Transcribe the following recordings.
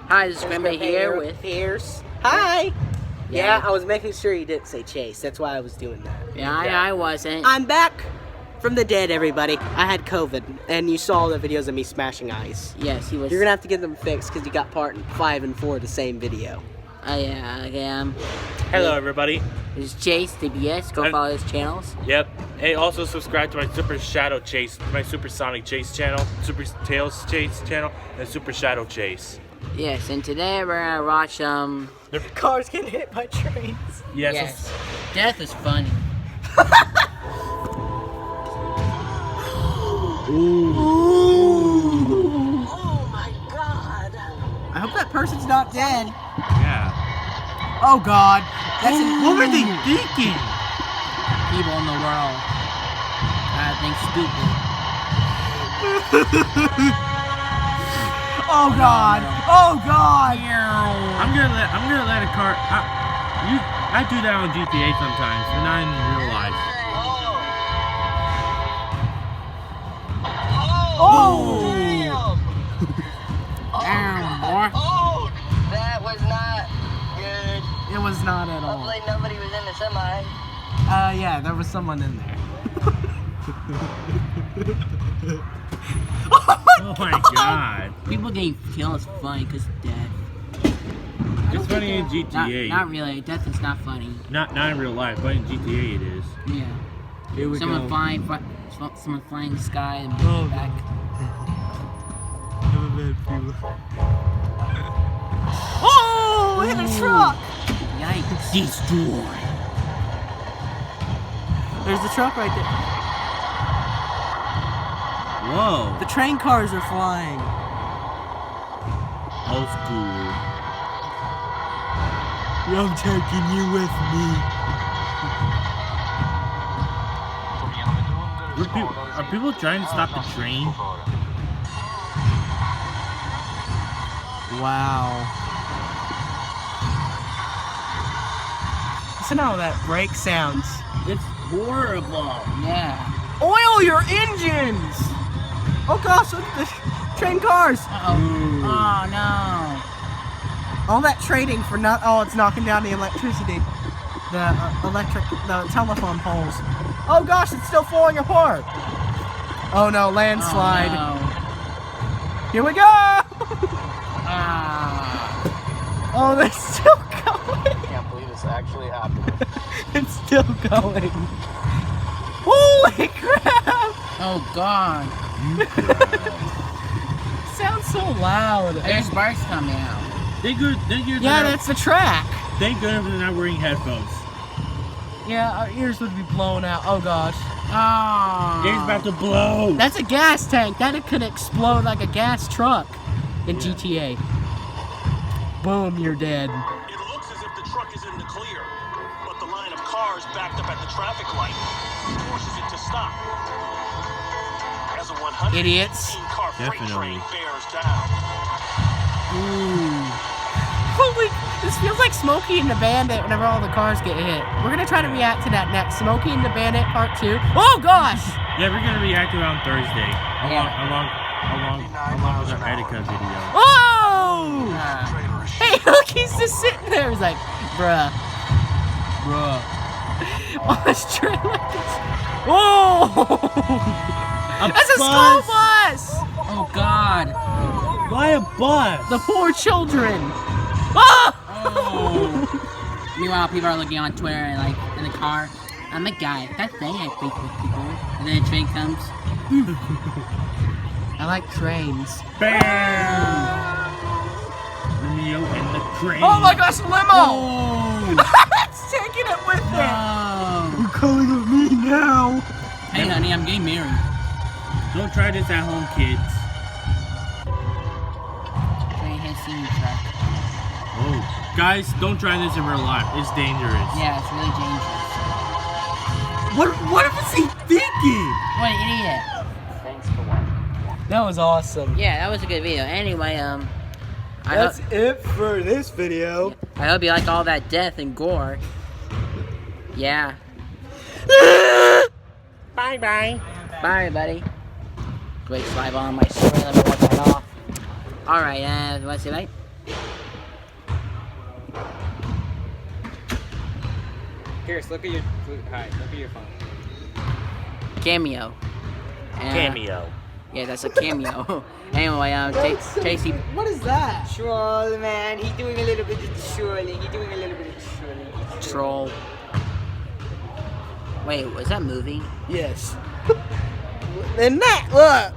Hi, this is Grimby here with Pierce. Hi. Yeah. Yeah, I was making sure you didn't say Chase. That's why I was doing that. Yeah, I wasn't. I'm back from the dead, everybody. I had COVID, and you saw the videos of me smashing ice. Yes, he was. You're gonna have to get them fixed because you got part 5 and 4 of the same video. Yeah, I am. Hello, everybody. This is Chase, DBS. Go follow his channels. Yep. Hey, also subscribe to my Super Shadow Chase, my Super Sonic Chase channel, Super Tails Chase channel, and Super Shadow Chase. Yes, and today we're gonna watch Cars get hit by trains. Yes. Death is funny. Ooh. Oh my god. I hope that person's not dead. Yeah. Oh god. That's What were they thinking? People in the world. I think stupid. Oh god. Oh god. I'm gonna let a car. I do that on GTA sometimes, but not in real life. Oh. Damn, boy. Oh, that was not good. It was not at all. Hopefully nobody was in the semi. Yeah, there was someone in there. Oh my god. People getting killed is funny because death. It's funny in GTA. Not really. Death is not funny. Not in real life, but in GTA it is. Yeah. Here we Someone go. flying in the sky and back. Oh, hit a truck. Yikes. Destroy. There's the truck right there. Whoa. The train cars are flying. Old school. I'm taking you with me. Are people trying to stop the train? Wow. Listen how that brake sounds. It's horrible. Yeah. Oil your engines! Oh gosh, look at the train cars. Uh-oh. Oh, no. All that trading for not. Oh, it's knocking down the electricity. The telephone poles. Oh gosh, it's still falling apart. Oh no, landslide. Oh, no. Here we go! Ah. Oh, they're still going. I can't believe this actually happened. It's still going. Holy crap! Oh, God. Sounds so loud. There's sparks coming out. Thank good. Yeah, that's the track. Thank goodness they're not wearing headphones. Yeah, our ears would be blown out. Oh gosh. Oh. Game's about to blow. That's a gas tank. That could explode like a gas truck in GTA. Boom, you're dead. It looks as if the truck is in the clear, but the line of cars backed up at the traffic light forces it to stop. As a 100 Idiots. car freight Definitely. train bears down. Ooh. Holy, this feels like Smokey and the Bandit whenever all the cars get hit. We're gonna try to react to that next. Smokey and the Bandit Part 2. Oh gosh! Yeah, we're gonna react to it on Thursday. Along with our Etika video. Oh! Hey, look, he's just sitting there. He's like, bruh. Oh, this train like this. Oh! That's a school bus! Oh, God. Why a bus? The poor children. Oh! Meanwhile, people are looking on Twitter and, like, in the car. I'm a guy. That thing I think with people. And then a train comes. I like trains. Bam! Neo and the train. Oh my gosh, limo! Oh! It's taking it with it. Oh. You're calling on me now. Hey, honey, I'm getting married. Don't try this at home, kids. Train has seen truck. Oh, guys, don't try this in real life. It's dangerous. Yeah, it's really dangerous. What was he thinking? What an idiot. Thanks for watching. That was awesome. Yeah, that was a good video. Anyway, That's it for this video. I hope you like all that death and gore. Yeah. Bye-bye. Bye, everybody. Wait, slide on my story. Let me watch that off. Alright, you want to say bye? Pierce, look at your phone. Cameo. Cameo. Yeah, that's a cameo. Anyway, Casey. What is that? Troll, man. He's doing a little bit of trolling. Troll. Wait, was that moving? Yes. And that, look!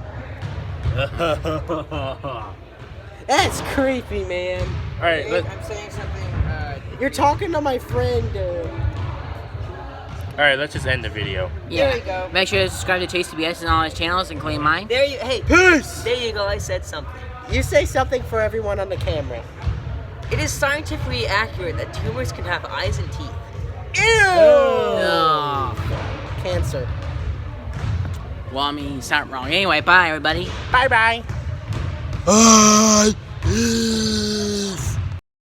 That's creepy, man. All right, I'm saying something. You're talking to my friend. all right. Let's just end the video. Yeah. There you go. Make sure to subscribe to Chase TBS and all his channels, including mine. Peace! There you go. I said something. You say something for everyone on the camera. It is scientifically accurate that tumors can have eyes and teeth. Ew! Oh. Cancer. Well, I mean, it's not wrong. Anyway, bye, everybody. Bye bye. Bye.